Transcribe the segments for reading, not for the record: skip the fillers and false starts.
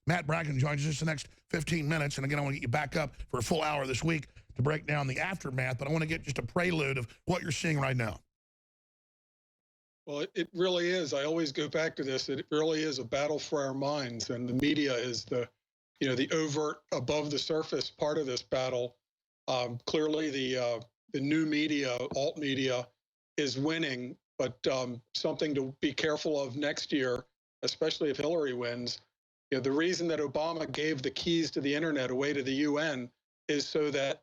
Matt Bracken joins us the next 15 minutes. And again, I want to get you back up for a full hour this week to break down the aftermath, but I want to get just a prelude of what you're seeing right now. Well, it really is. I always go back to this. It really is a battle for our minds, and the media is the overt, above the surface part of this battle. Clearly, the new media, alt media, is winning, but something to be careful of next year, especially if Hillary wins. The reason that Obama gave the keys to the internet away to the UN is so that,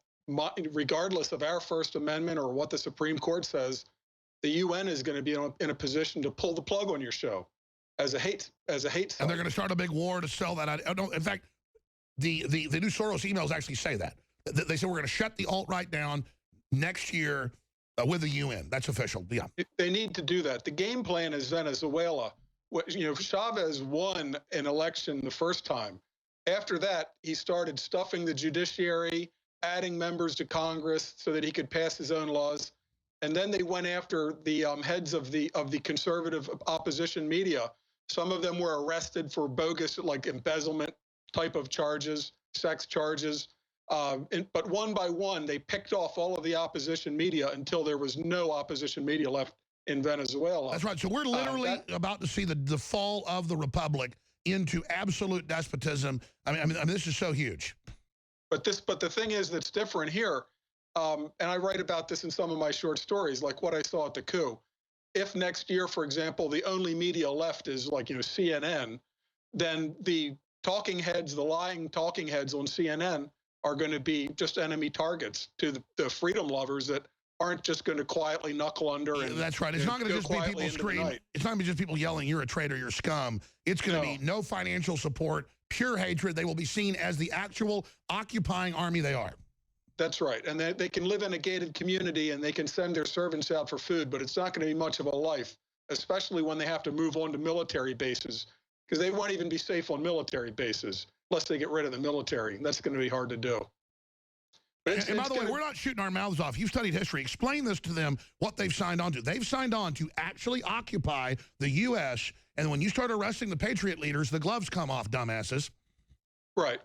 regardless of our First Amendment or what the Supreme Court says, the UN is going to be in a position to pull the plug on your show as a hate site. And they're going to start a big war to sell that. In fact, the new Soros emails actually say that. They say we're going to shut the alt-right down next year with the UN. That's official. Yeah. They need to do that. The game plan is Venezuela. Chavez won an election the first time. After that, he started stuffing the judiciary, adding members to Congress so that he could pass his own laws. And then they went after the heads of the conservative opposition media. Some of them were arrested for bogus, like embezzlement type of charges, sex charges. But one by one, they picked off all of the opposition media until there was no opposition media left in Venezuela. That's right. So we're literally about to see the fall of the republic into absolute despotism. I mean, this is so huge. But the thing is that's different here. And I write about this in some of my short stories, like what I saw at the coup. If next year, for example, the only media left is like, CNN, then the talking heads, the lying talking heads on CNN are going to be just enemy targets to the freedom lovers that aren't just going to quietly knuckle under. And that's right. It's not going to just be people screaming. It's not going to be just people yelling, "You're a traitor, you're scum." It's going to be no financial support, pure hatred. They will be seen as the actual occupying army they are. That's right. And they can live in a gated community and they can send their servants out for food, but it's not going to be much of a life, especially when they have to move on to military bases, because they won't even be safe on military bases unless they get rid of the military. That's going to be hard to do. And by the way, we're not shooting our mouths off. You've studied history. Explain this to them, what they've signed on to. They've signed on to actually occupy the U.S., and when you start arresting the Patriot leaders, the gloves come off, dumbasses. Right.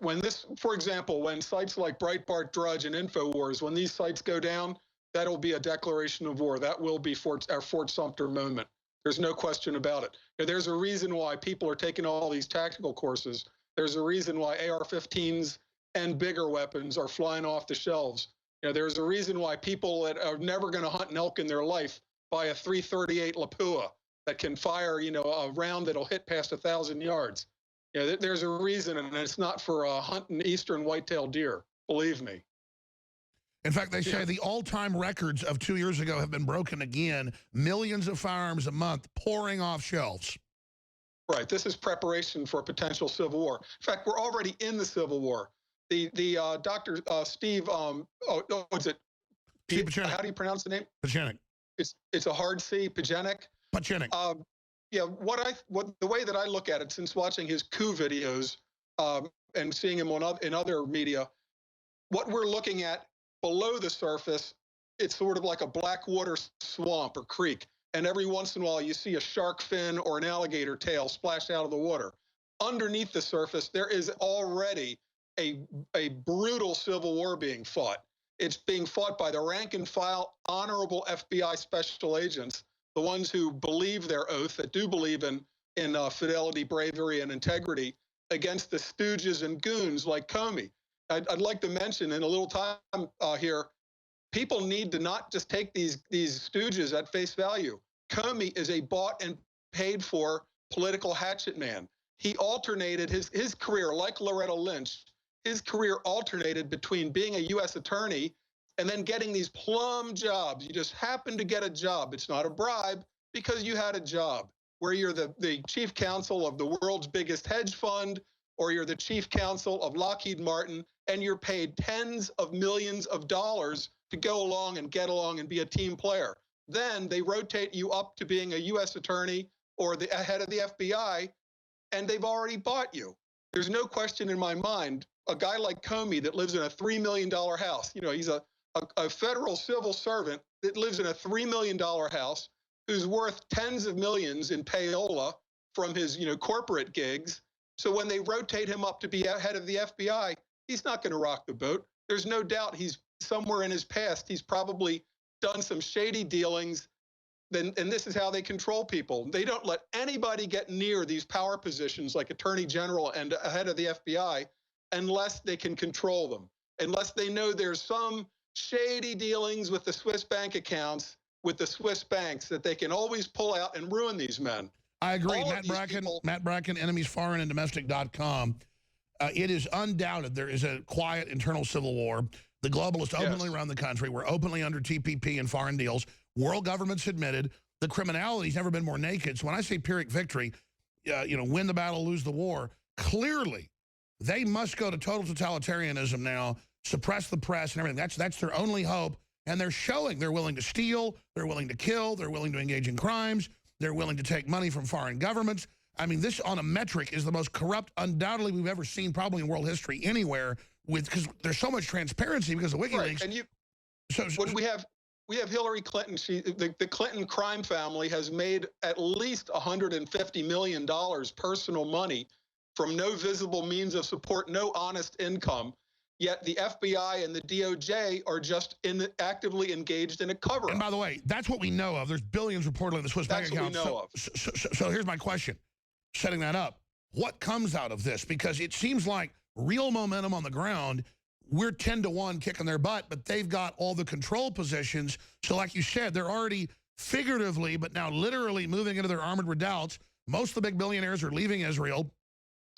For example, when sites like Breitbart, Drudge, and InfoWars, when these sites go down, that'll be a declaration of war. That will be our Fort Sumter moment. There's no question about it. There's a reason why people are taking all these tactical courses. There's a reason why AR-15s and bigger weapons are flying off the shelves. There's a reason why people that are never going to hunt an elk in their life buy a .338 Lapua that can fire, a round that'll hit past 1,000 yards. There's a reason, and it's not for hunting eastern white-tailed deer, believe me. In fact, they say the all-time records of 2 years ago have been broken again. Millions of firearms a month pouring off shelves. Right. This is preparation for a potential civil war. In fact, we're already in the civil war. The Dr. Steve, what's it? Steve Patriotic. How do you pronounce the name? Patriotic. It's a hard C, Patriotic. Patriotic. Yeah, the way that I look at it, since watching his coup videos and seeing him in other media, what we're looking at below the surface, it's sort of like a black water swamp or creek, and every once in a while you see a shark fin or an alligator tail splash out of the water. Underneath the surface, there is already a brutal civil war being fought. It's being fought by the rank and file, honorable FBI special agents, the ones who believe their oath, that do believe in fidelity, bravery, and integrity, against the stooges and goons like Comey. I'd like to mention in a little time here, people need to not just take these stooges at face value. Comey is a bought and paid for political hatchet man. He alternated his career, like Loretta Lynch, his career alternated between being a U.S. attorney and then getting these plum jobs. You just happen to get a job. It's not a bribe because you had a job where you're the chief counsel of the world's biggest hedge fund, or you're the chief counsel of Lockheed Martin, and you're paid tens of millions of dollars to go along and get along and be a team player. Then they rotate you up to being a U.S. attorney or the head of the FBI, and they've already bought you. There's no question in my mind, a guy like Comey that lives in a $3 million house, he's a federal civil servant that lives in a $3 million house, who's worth tens of millions in payola from his, corporate gigs, So when they rotate him up to be head of the FBI, he's not going to rock the boat. There's no doubt he's somewhere in his past. He's probably done some shady dealings. And this is how they control people. They don't let anybody get near these power positions like Attorney General and head of the FBI unless they can control them, unless they know there's some shady dealings with the Swiss bank accounts, with the Swiss banks, that they can always pull out and ruin these men. I agree. Matt Bracken, enemiesforeignanddomestic.com. It is undoubted there is a quiet internal civil war. The globalists openly run the country. We're openly under TPP and foreign deals. World governments admitted the criminality's never been more naked. So when I say Pyrrhic victory, win the battle, lose the war, clearly they must go to total totalitarianism now, suppress the press and everything. That's their only hope. And they're showing they're willing to steal, they're willing to kill, they're willing to engage in crimes, they're willing to take money from foreign governments. I mean, this on a metric is the most corrupt, undoubtedly, we've ever seen probably in world history anywhere, because there's so much transparency because of WikiLeaks. Right. And when we have Hillary Clinton, the Clinton crime family has made at least $150 million personal money from no visible means of support, no honest income. Yet the FBI and the DOJ are just actively engaged in a cover-up. And by the way, that's what we know of. There's billions reportedly in the Swiss bank accounts. That's what we know of. So here's my question. Setting that up, what comes out of this? Because it seems like real momentum on the ground, we're 10-1 kicking their butt, but they've got all the control positions. So like you said, they're already figuratively, but now literally moving into their armored redoubts. Most of the big billionaires are leaving Israel.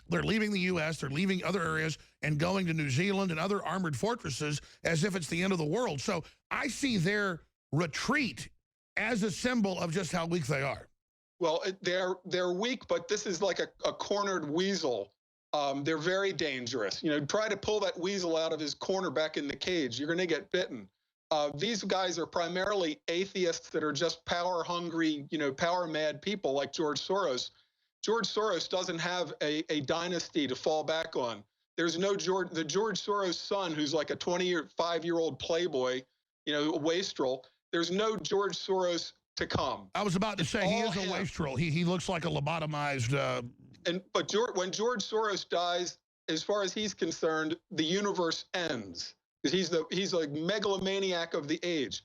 They're leaving the U.S., they're leaving other areas and going to New Zealand and other armored fortresses as if it's the end of the world. So I see their retreat as a symbol of just how weak they are. Well, they're weak, but this is like a cornered weasel. They're very dangerous. Try to pull that weasel out of his corner back in the cage. You're going to get bitten. These guys are primarily atheists that are just power-hungry, power-mad people like George Soros. George Soros doesn't have a dynasty to fall back on. There's no the George Soros son, who's like a 25-year-old playboy, a wastrel. There's no George Soros to come. I was about to say, he is a wastrel. He looks like a lobotomized... But when George Soros dies, as far as he's concerned, the universe ends. He's a megalomaniac of the age.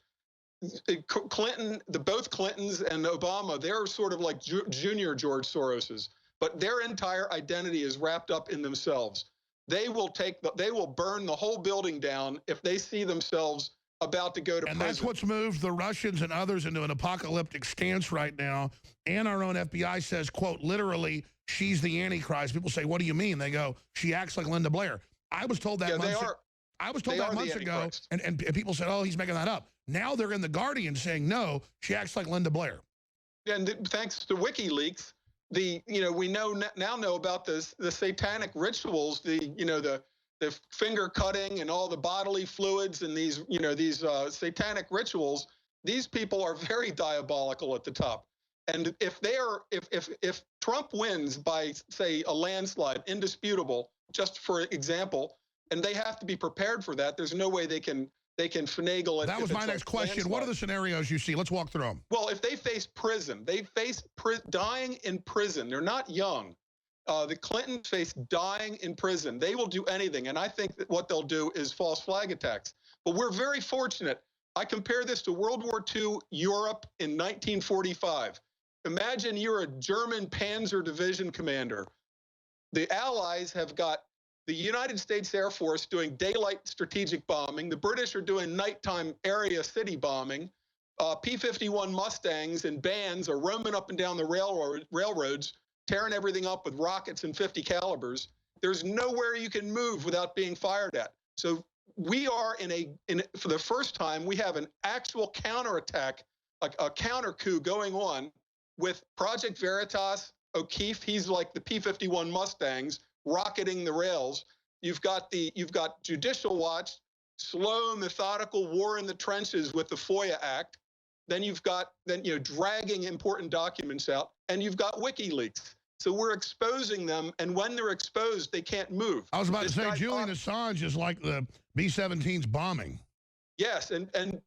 Clinton, both Clintons and Obama, they're sort of like junior George Soroses, but their entire identity is wrapped up in themselves. They will burn the whole building down if they see themselves about to go to prison. And that's what's moved the Russians and others into an apocalyptic stance right now. And our own FBI says, quote, literally, she's the Antichrist. People say, what do you mean? They go, she acts like Linda Blair. I was told that months ago, and people said, oh, he's making that up. Now they're in The Guardian saying, no, she acts like Linda Blair. And thanks to WikiLeaks, we now know about the satanic rituals, the finger cutting and all the bodily fluids and these satanic rituals. These people are very diabolical at the top. And if Trump wins by, say, a landslide, indisputable, just for example, and they have to be prepared for that, there's no way they can finagle it. That was my next question. Landslide. What are the scenarios you see? Let's walk through them. Well, if they face prison, dying in prison. They're not young. The Clintons face dying in prison. They will do anything. And I think that what they'll do is false flag attacks. But we're very fortunate. I compare this to World War II Europe in 1945. Imagine you're a German Panzer Division commander. The Allies have got the United States Air Force doing daylight strategic bombing. The British are doing nighttime area city bombing. P-51 Mustangs and bands are roaming up and down the railroads, tearing everything up with rockets and 50 calibers. There's nowhere you can move without being fired at. So we are for the first time, we have an actual counterattack, a counter coup going on with Project Veritas. O'Keefe, he's like the P-51 Mustangs, rocketing the rails. You've got Judicial Watch, slow, methodical war in the trenches with the FOIA Act. Then you've got dragging important documents out, and you've got WikiLeaks. So we're exposing them, and when they're exposed, they can't move. I was about to say, Julian Assange is like the B-17's bombing. Yes, and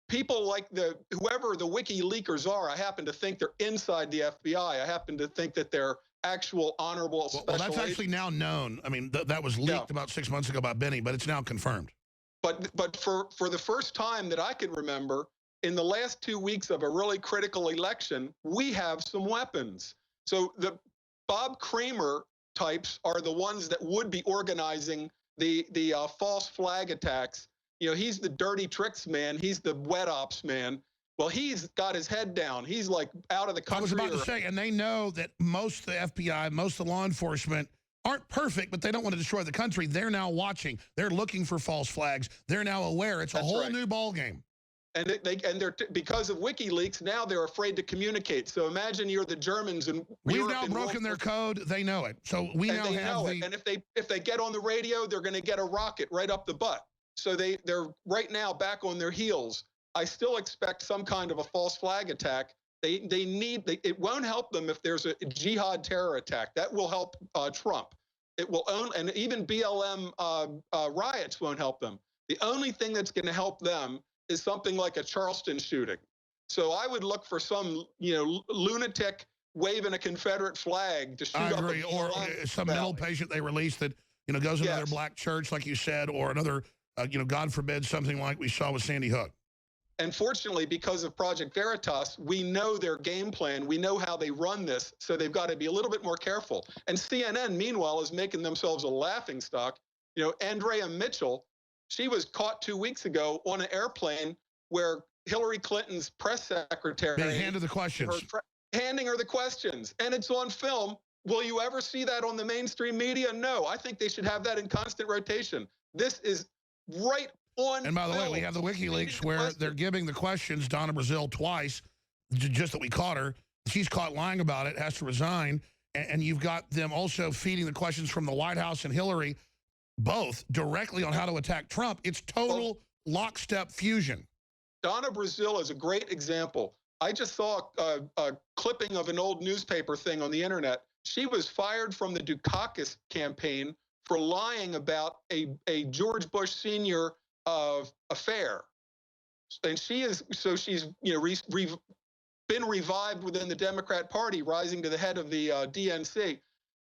people like whoever the WikiLeakers are, I happen to think they're inside the FBI. I happen to think that they're actual honorable Well, that's actually now known. I mean, that was leaked about 6 months ago by Benny, but it's now confirmed. But for the first time that I can remember, in the last 2 weeks of a really critical election, we have some weapons. So the Bob Kramer types are the ones that would be organizing the false flag attacks. You know, he's the dirty tricks man. He's the wet ops man. Well, he's got his head down. He's like out of the country. I was about to say, and they know that most of the FBI, most of the law enforcement aren't perfect, but they don't want to destroy the country. They're now watching. They're looking for false flags. They're now aware. It's a whole new ball game. And they're because of WikiLeaks, now they're afraid to communicate. So imagine you're the Germans and we've now broken their code. They know it. So we now have it. And if they get on the radio, they're going to get a rocket right up the butt. So they're right now back on their heels. I still expect some kind of a false flag attack. It won't help them if there's a jihad terror attack. That will help Trump. It will and even BLM riots won't help them. The only thing that's going to help them is something like a Charleston shooting. So I would look for some, lunatic waving a Confederate flag to shoot up. I agree, or some mental patient they release that, goes to another black church, like you said, or another, God forbid, something like we saw with Sandy Hook. And fortunately, because of Project Veritas, we know their game plan. We know how they run this. So they've got to be a little bit more careful. And CNN, meanwhile, is making themselves a laughingstock. Andrea Mitchell, she was caught 2 weeks ago on an airplane where Hillary Clinton's press secretary handed the questions. Handing her the questions. And it's on film. Will you ever see that on the mainstream media? No. I think they should have that in constant rotation. This is right on. And by the way, we have the WikiLeaks where they're giving the questions, Donna Brazile twice, just that we caught her. She's caught lying about it, has to resign. And you've got them also feeding the questions from the White House and Hillary, both directly on how to attack Trump. It's total lockstep fusion. Donna Brazile is a great example. I just saw a clipping of an old newspaper thing on the internet. She was fired from the Dukakis campaign for lying about a George Bush Sr. Affair. And she's been revived within the Democrat Party, rising to the head of the DNC.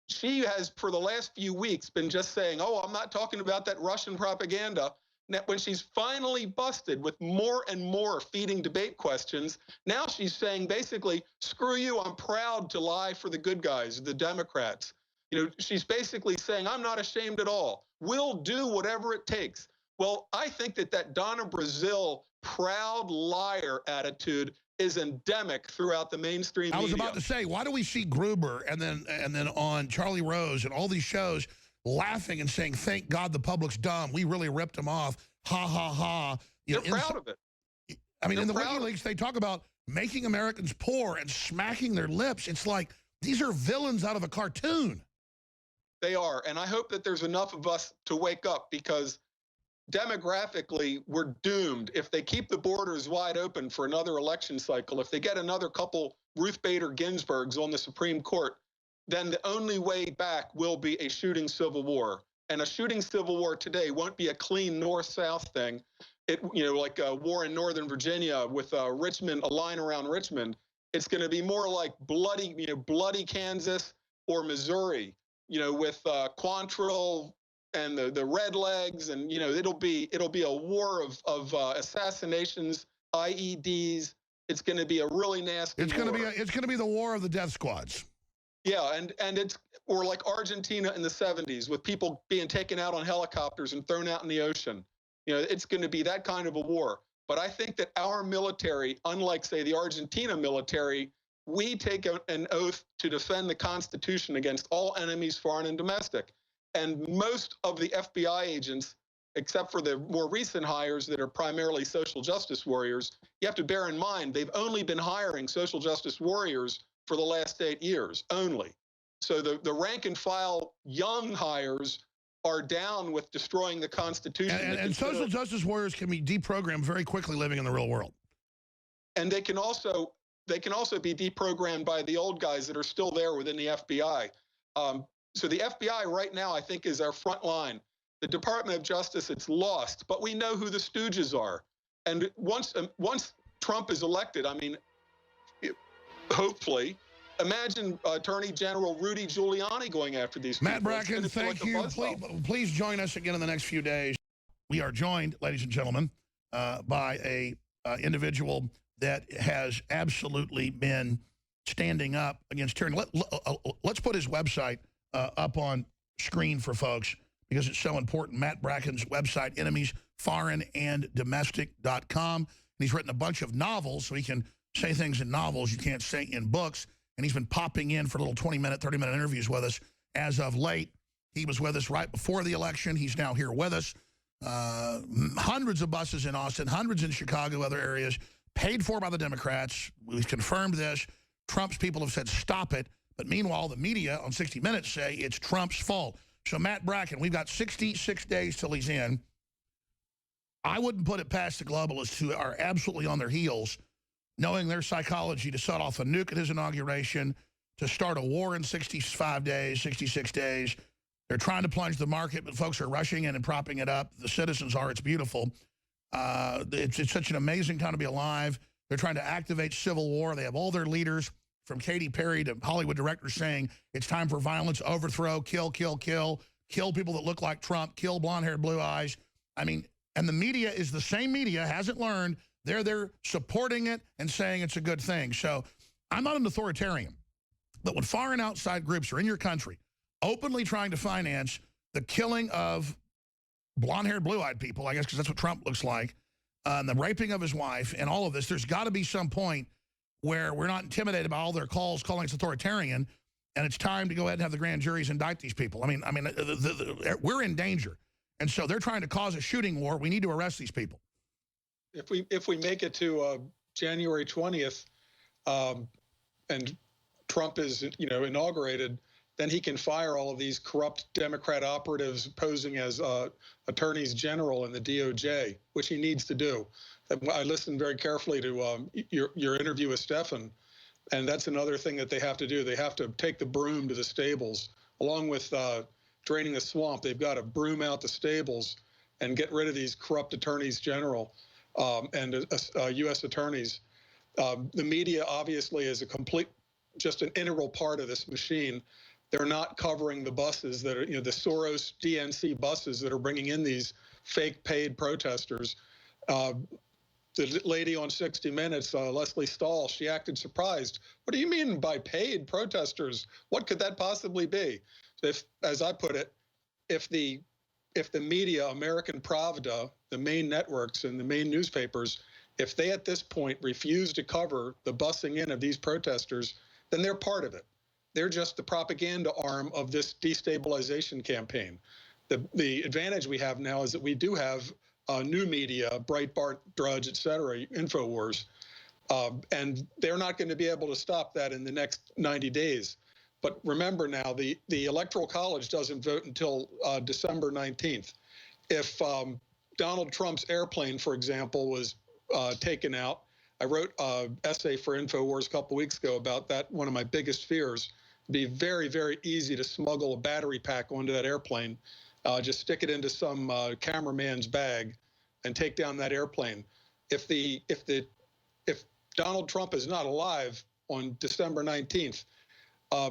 She has, for the last few weeks, been just saying, I'm not talking about that Russian propaganda. Now, when she's finally busted with more and more feeding debate questions, now she's saying basically, screw you, I'm proud to lie for the good guys, the Democrats. She's basically saying, I'm not ashamed at all. We'll do whatever it takes. Well, I think that Donna Brazile proud liar attitude is endemic throughout the mainstream media. I was about to say, why do we see Gruber and then on Charlie Rose and all these shows laughing and saying, thank God the public's dumb. We really ripped them off. Ha, ha, ha. They're proud of it. I mean, in the WikiLeaks, they talk about making Americans poor and smacking their lips. It's like, these are villains out of a cartoon. They are. And I hope that there's enough of us to wake up, because demographically, we're doomed. If they keep the borders wide open for another election cycle, if they get another couple Ruth Bader Ginsburgs on the Supreme Court, then the only way back will be a shooting civil war. And a shooting civil war today won't be a clean north-south thing. Like a war in Northern Virginia with Richmond, a line around Richmond. It's going to be more like bloody Kansas or Missouri, with Quantrill and the Redlegs, and it'll be a war of assassinations, IEDs. It's going to be a really nasty. It's going to be the war of the death squads. Yeah, and it's or like Argentina in the 70s with people being taken out on helicopters and thrown out in the ocean. It's going to be that kind of a war. But I think that our military, unlike say the Argentina military, we take an oath to defend the Constitution against all enemies, foreign and domestic. And most of the FBI agents, except for the more recent hires that are primarily social justice warriors, you have to bear in mind they've only been hiring social justice warriors for the last 8 years only. So the rank and file young hires are down with destroying the Constitution. And social justice warriors can be deprogrammed very quickly living in the real world. And they can also be deprogrammed by the old guys that are still there within the FBI. So the FBI right now, I think, is our front line. The Department of Justice, it's lost, but we know who the stooges are. And once Trump is elected, I mean, hopefully, Imagine Attorney General Rudy Giuliani going after these people. Matt Bracken, thank you. Please join us again in the next few days. We are joined, ladies and gentlemen, by a individual that has absolutely been standing up against tyranny. Let's put his website up on screen for folks because it's so important. Matt Bracken's website, enemiesforeignanddomestic.com. And he's written a bunch of novels, so he can say things in novels you can't say in books. And he's been popping in for little 20-minute, 30-minute interviews with us as of late. He was with us right before the election. He's now here with us. Hundreds of buses in Austin, hundreds in Chicago, other areas, paid for by the Democrats. We've confirmed this. Trump's people have said stop it. But meanwhile, the media on 60 Minutes say it's Trump's fault. So Matt Bracken, we've got 66 days till he's in. I wouldn't put it past the globalists who are absolutely on their heels, knowing their psychology to set off a nuke at his inauguration, to start a war in 65 days, 66 days. They're trying to plunge the market, but folks are rushing in and propping it up. The citizens are. It's beautiful. It's such an amazing time to be alive. They're trying to activate civil war. They have all their leaders, from Katy Perry to Hollywood directors, saying it's time for violence, overthrow, kill, kill, kill, kill people that look like Trump, kill blonde hair, blue eyes. I mean, and the media is the same media, hasn't learned. They're supporting it and saying it's a good thing. So I'm not an authoritarian, but when foreign outside groups are in your country openly trying to finance the killing of blonde-haired, blue-eyed people, I guess because that's what Trump looks like, and the raping of his wife and all of this, there's got to be some point where we're not intimidated by all their calls calling us authoritarian, and it's time to go ahead and have the grand juries indict these people. I mean, we're in danger. And so they're trying to cause a shooting war. We need to arrest these people. If we make it to January 20th, and Trump is inaugurated, then he can fire all of these corrupt Democrat operatives posing as attorneys general in the DOJ, which he needs to do. I listened very carefully to your interview with Stefan, and that's another thing that they have to do. They have to take the broom to the stables, along with draining the swamp. They've got to broom out the stables and get rid of these corrupt attorneys general and U.S. attorneys. The media obviously is just an integral part of this machine. They're not covering the buses that are, the Soros DNC buses that are bringing in these fake paid protesters. The lady on 60 Minutes, Leslie Stahl, she acted surprised. What do you mean by paid protesters? What could that possibly be? If, as I put it, if the media, American Pravda, the main networks and the main newspapers, if they at this point refuse to cover the busing in of these protesters, then they're part of it. They're just the propaganda arm of this destabilization campaign. The advantage we have now is that we do have new media, Breitbart, Drudge, et cetera, InfoWars, and they're not going to be able to stop that in the next 90 days. But remember now, the Electoral College doesn't vote until December 19th. If Donald Trump's airplane, for example, was taken out, I wrote an essay for InfoWars a couple weeks ago about that, one of my biggest fears. It'd be very, very easy to smuggle a battery pack onto that airplane, just stick it into some cameraman's bag and take down that airplane. If Donald Trump is not alive on December 19th,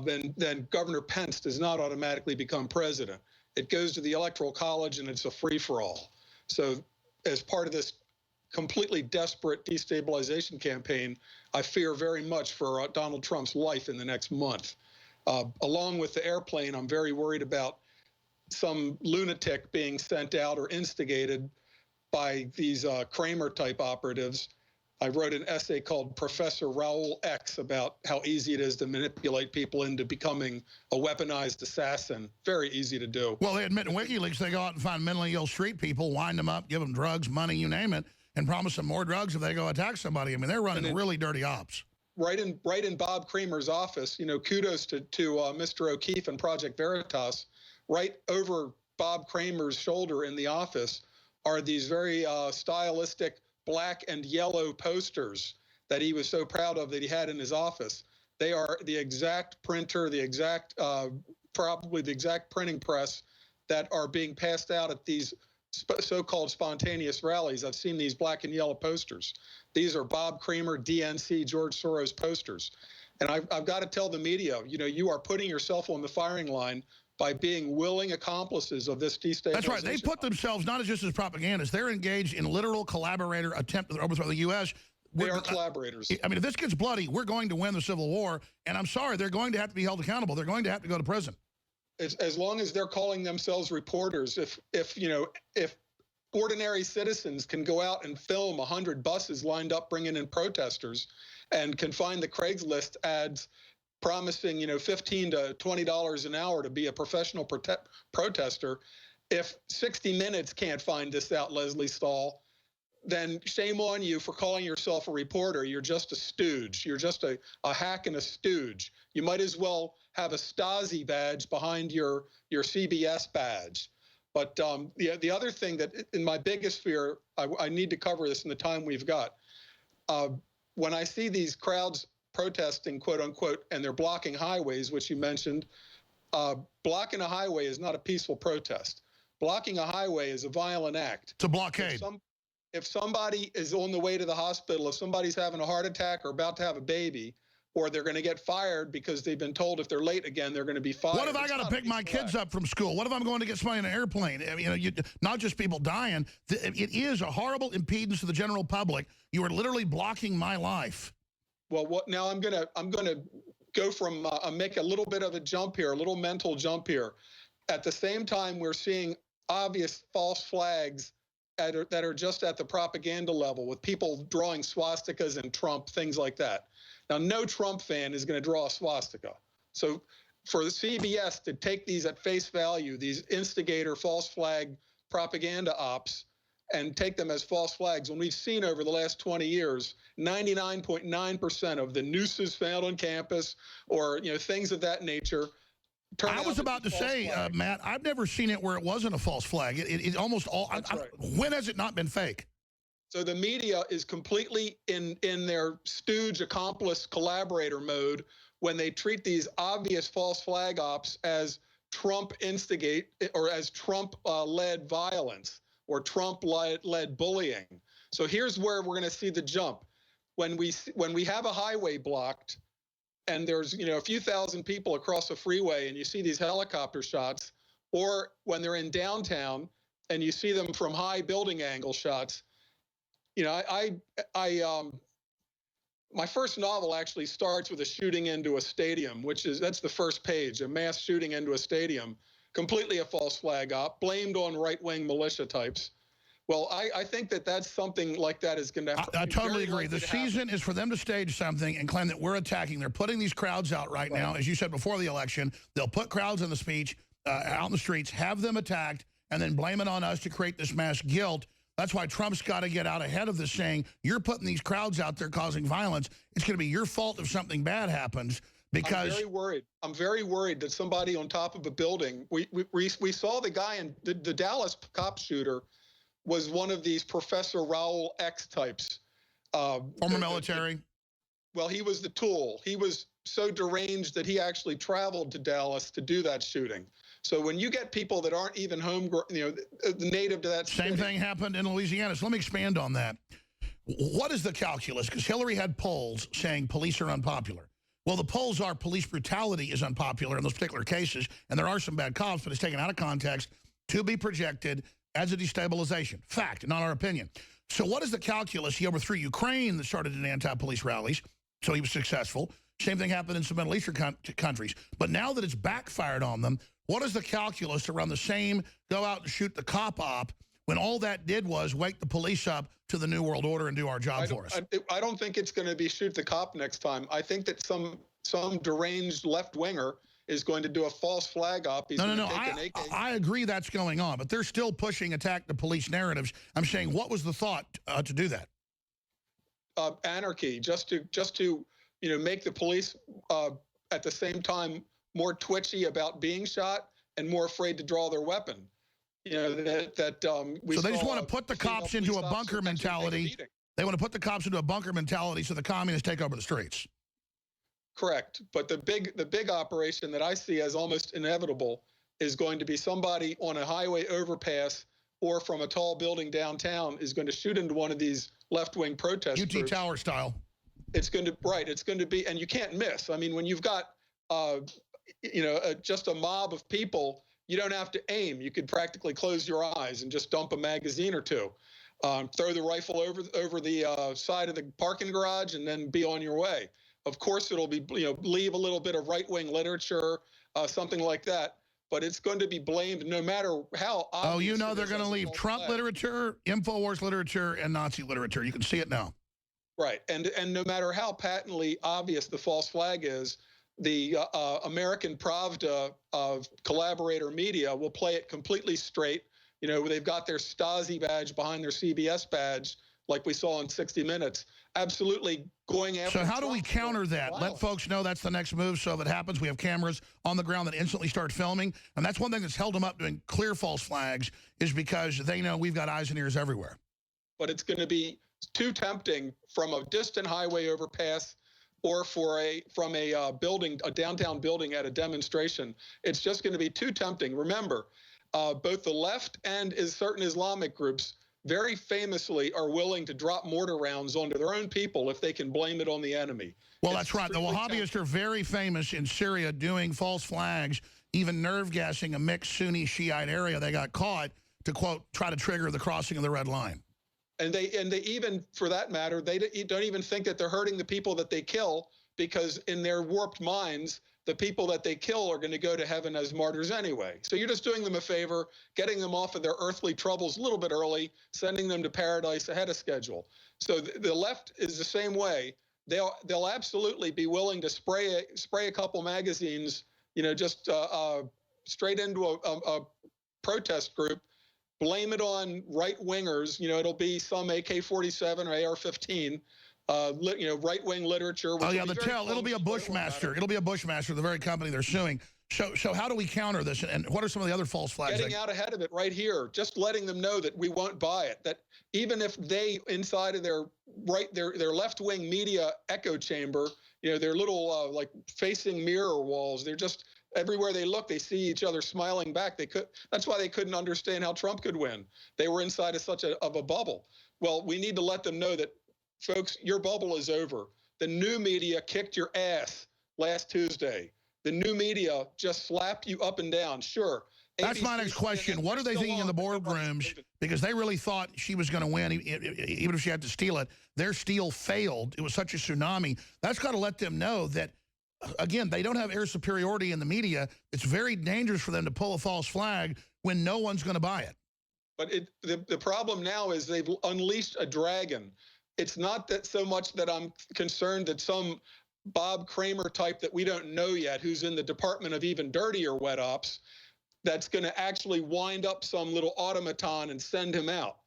then Governor Pence does not automatically become president. It goes to the Electoral College, and it's a free-for-all. So as part of this completely desperate destabilization campaign, I fear very much for Donald Trump's life in the next month. Along with the airplane, I'm very worried about some lunatic being sent out or instigated by these Kramer-type operatives. I wrote an essay called Professor Raoul X about how easy it is to manipulate people into becoming a weaponized assassin. Very easy to do. Well, they admit in WikiLeaks they go out and find mentally ill street people, wind them up, give them drugs, money, you name it, and promise them more drugs if they go attack somebody. I mean, they're running really dirty ops. Right in Bob Kramer's office, kudos to Mr. O'Keefe and Project Veritas. Right over Bob Kramer's shoulder in the office are these very stylistic black and yellow posters that he was so proud of that he had in his office. They are the exact printer, probably the exact printing press that are being passed out at these so-called spontaneous rallies. I've seen these black and yellow posters. These are Bob Kramer, DNC, George Soros posters. And I've got to tell the media, you know, you are putting yourself on the firing line by being willing accomplices of this destabilization. That's right. They put themselves not just as propagandists. They're engaged in literal collaborator attempt to overthrow the U.S. They are collaborators. I mean, if this gets bloody, we're going to win the Civil War. And I'm sorry, they're going to have to be held accountable. They're going to have to go to prison. As long as they're calling themselves reporters, if ordinary citizens can go out and film 100 buses lined up bringing in protesters and can find the Craigslist ads promising, you know, $15 to $20 an hour to be a professional protester, if 60 Minutes can't find this out, Leslie Stahl, then shame on you for calling yourself a reporter. You're just a stooge. You're just a hack and a stooge. You might as well have a Stasi badge behind your CBS badge. But the other thing that, in my biggest fear, I need to cover this in the time we've got. When I see these crowds protesting, quote unquote, and they're blocking highways, which you mentioned, blocking a highway is not a peaceful protest. Blocking a highway is a violent act. It's a blockade. If somebody is on the way to the hospital, if somebody's having a heart attack or about to have a baby, or they're going to get fired because they've been told if they're late again, they're going to be fired. What if I got to pick my kids up from school? What if I'm going to get somebody in an airplane? I mean, not just people dying. It is a horrible impedance to the general public. You are literally blocking my life. Well, now I'm gonna go from make a little bit of a jump here, a little mental jump here. At the same time, we're seeing obvious false flags that are just at the propaganda level, with people drawing swastikas and Trump, things like that. Now, no Trump fan is going to draw a swastika. So for the CBS to take these at face value, these instigator false flag propaganda ops, and take them as false flags, when we've seen over the last 20 years, 99.9% of the nooses found on campus, or things of that nature. I was about to say, Matt, I've never seen it where it wasn't a false flag. It almost all. Right. When has it not been fake? So the media is completely in their stooge, accomplice, collaborator mode when they treat these obvious false flag ops as Trump instigate, or as Trump-led violence, or Trump-led bullying. So here's where we're going to see the jump. When we have a highway blocked, and there's a few thousand people across a freeway, and you see these helicopter shots, or when they're in downtown and you see them from high building angle shots. My first novel actually starts with a shooting into a stadium, that's the first page, a mass shooting into a stadium, completely a false flag op, blamed on right-wing militia types. Well, I think that's something like that is going to happen. I totally agree. The season is for them to stage something and claim that we're attacking. They're putting these crowds out right now. As you said before the election, they'll put crowds in the speech, out in the streets, have them attacked, and then blame it on us to create this mass guilt. That's why Trump's got to get out ahead of this, saying, you're putting these crowds out there causing violence. It's going to be your fault if something bad happens. Because I'm very worried that somebody on top of a building, we saw the guy in the Dallas cop shooter was one of these Professor Raoul X types. Former military. Well, he was the tool. He was so deranged that he actually traveled to Dallas to do that shooting. So when you get people that aren't even native to that Same thing happened in Louisiana. So let me expand on that. What is the calculus? Because Hillary had polls saying police are unpopular. Well, the polls are police brutality is unpopular in those particular cases, and there are some bad cops, but it's taken out of context to be projected as a destabilization. Fact, not our opinion. So what is the calculus? He overthrew Ukraine that started in anti-police rallies, so he was successful. Same thing happened in some Middle Eastern countries. But now that it's backfired on them, what is the calculus to run the same, go out and shoot the cop op, when all that did was wake the police up to the New World Order and do our job for us? I don't think it's going to be shoot the cop next time. I think that some deranged left-winger is going to do a false flag op. No. I agree that's going on, but they're still pushing attack the police narratives. I'm saying, what was the thought to do that? Anarchy, just to make the police at the same time more twitchy about being shot and more afraid to draw their weapon. So they just want to put the cops into a bunker mentality. They want to put the cops into a bunker mentality so the communists take over the streets. Correct. But the big operation that I see as almost inevitable is going to be somebody on a highway overpass or from a tall building downtown is going to shoot into one of these left-wing protest UT groups. Tower style. It's going to, right. It's going to be, and you can't miss. I mean, when you've got, just a mob of people, you don't have to aim. You could practically close your eyes and just dump a magazine or two. Throw the rifle over the side of the parking garage and then be on your way. Of course, it'll be, leave a little bit of right-wing literature, something like that. But it's going to be blamed no matter how obvious. Oh, they're going to leave Trump literature, InfoWars literature, and Nazi literature. You can see it now. Right. And no matter how patently obvious the false flag is, the American Pravda of collaborator media will play it completely straight. They've got their Stasi badge behind their CBS badge, like we saw in 60 Minutes, absolutely going after. So how do we counter that? Let folks know that's the next move. So if it happens, we have cameras on the ground that instantly start filming. And that's one thing that's held them up doing clear false flags, is because they know we've got eyes and ears everywhere. But it's going to be too tempting from a distant highway overpass or from a building, a downtown building at a demonstration. It's just going to be too tempting. Remember, both the left and certain Islamic groups very famously are willing to drop mortar rounds onto their own people if they can blame it on the enemy. Well, that's right. The Wahhabists are very famous in Syria doing false flags, even nerve gassing a mixed Sunni Shiite area. They got caught to, quote, try to trigger the crossing of the red line. And they even, for that matter, they don't even think that they're hurting the people that they kill, because in their warped minds, the people that they kill are going to go to heaven as martyrs anyway. So you're just doing them a favor, getting them off of their earthly troubles a little bit early, sending them to paradise ahead of schedule. So the left is the same way. They'll absolutely be willing to spray a couple magazines, just straight into a protest group. Blame it on right-wingers. It'll be some AK-47 or AR-15, right-wing literature. Oh, yeah, it'll be a Bushmaster. It'll be a Bushmaster, the very company they're suing. So how do we counter this? And what are some of the other false flags? Getting out ahead of it right here. Just letting them know that we won't buy it. That even if they, inside of their left-wing media echo chamber, their little, facing mirror walls, they're just... Everywhere they look, they see each other smiling back. That's why they couldn't understand how Trump could win. They were inside of such a bubble. Well, we need to let them know that, folks, your bubble is over. The new media kicked your ass last Tuesday. The new media just slapped you up and down. Sure. That's my next question. What are they thinking in the boardrooms? Because they really thought she was going to win, even if she had to steal it. Their steal failed. It was such a tsunami. That's got to let them know that, again, they don't have air superiority in the media. It's very dangerous for them to pull a false flag when no one's going to buy it. But the problem now is they've unleashed a dragon. It's not that so much that I'm concerned that some Bob Kramer type that we don't know yet, who's in the Department of even dirtier wet ops, that's going to actually wind up some little automaton and send him out.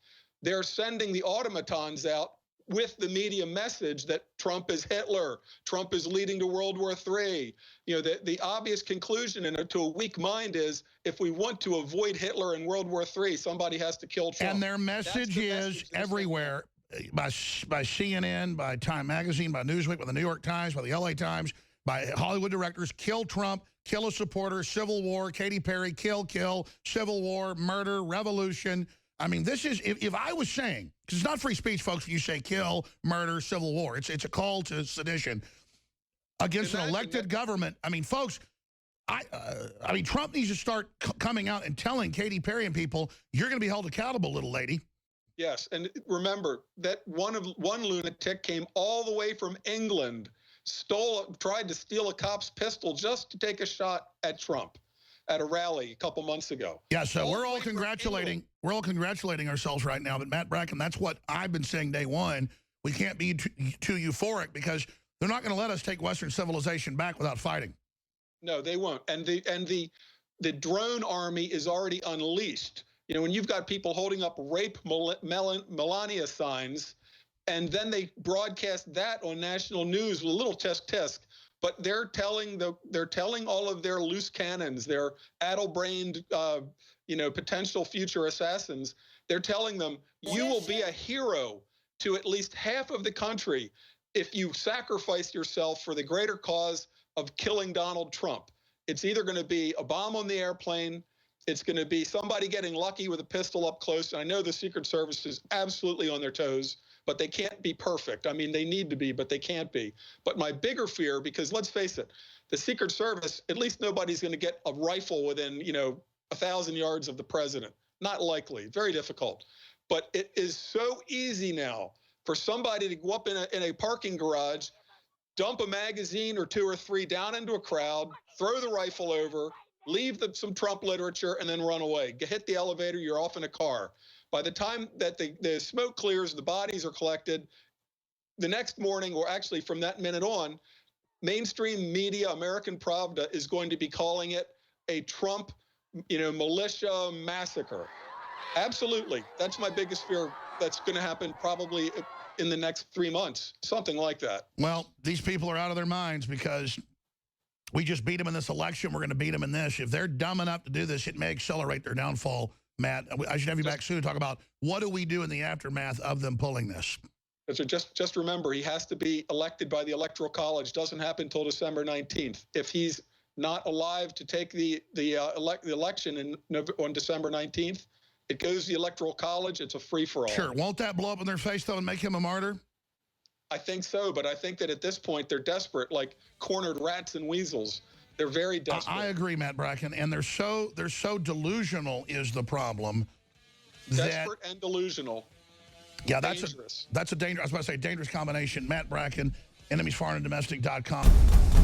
They're sending the automatons out with the media message that Trump is Hitler, Trump is leading to World War III. The obvious conclusion to a weak mind is, if we want to avoid Hitler and World War III, somebody has to kill Trump. And their message is everywhere, by CNN, by Time Magazine, by Newsweek, by the New York Times, by the LA Times, by Hollywood directors: kill Trump, kill a supporter, civil war, Katy Perry, kill, civil war, murder, revolution. I mean, this is, if I was saying, because it's not free speech, folks, when you say kill, murder, civil war. It's a call to sedition against an elected government. I mean, folks, I mean, Trump needs to start coming out and telling Katy Perry and people, you're going to be held accountable, little lady. Yes, and remember that one lunatic came all the way from England, tried to steal a cop's pistol just to take a shot at Trump at a rally a couple months ago. Yeah, so we're all congratulating ourselves right now. But Matt Bracken, that's what I've been saying day one. We can't be too euphoric, because they're not going to let us take Western civilization back without fighting. No, they won't. And the drone army is already unleashed. When you've got people holding up rape Melania signs, and then they broadcast that on national news with a little tisk. But they're telling all of their loose cannons, their addle-brained, potential future assassins. They're telling them, you will be a hero to at least half of the country if you sacrifice yourself for the greater cause of killing Donald Trump. It's either going to be a bomb on the airplane, It's going to be somebody getting lucky with a pistol up close. And I know the Secret Service is absolutely on their toes, but they can't be perfect. I mean, they need to be, but they can't be. But my bigger fear, because let's face it, the Secret Service, at least nobody's going to get a rifle within, 1,000 yards of the president. Not likely, very difficult. But it is so easy now for somebody to go up in a parking garage, dump a magazine or 2 or 3 down into a crowd, throw the rifle over, leave some Trump literature, and then run away. Hit the elevator, you're off in a car. By the time that the smoke clears, the bodies are collected, the next morning, or actually from that minute on, mainstream media, American Pravda, is going to be calling it a Trump, militia massacre. Absolutely. That's my biggest fear. That's going to happen probably in the next 3 months, something like that. Well, these people are out of their minds because we just beat them in this election. We're going to beat them in this. If they're dumb enough to do this, it may accelerate their downfall, Matt. I should have you back soon to talk about what do we do in the aftermath of them pulling this. So just remember, he has to be elected by the Electoral College. Doesn't happen until December 19th. If he's not alive to take the election on December 19th, it goes to the Electoral College. It's a free-for-all. Sure. Won't that blow up in their face, though, and make him a martyr? I think so, but I think that at this point, they're desperate, like cornered rats and weasels. They're very desperate. I agree, Matt Bracken, and they're so delusional is the problem. Desperate and delusional. Yeah, that's a dangerous. I was about to say dangerous combination. Matt Bracken, enemiesforeignanddomestic.com.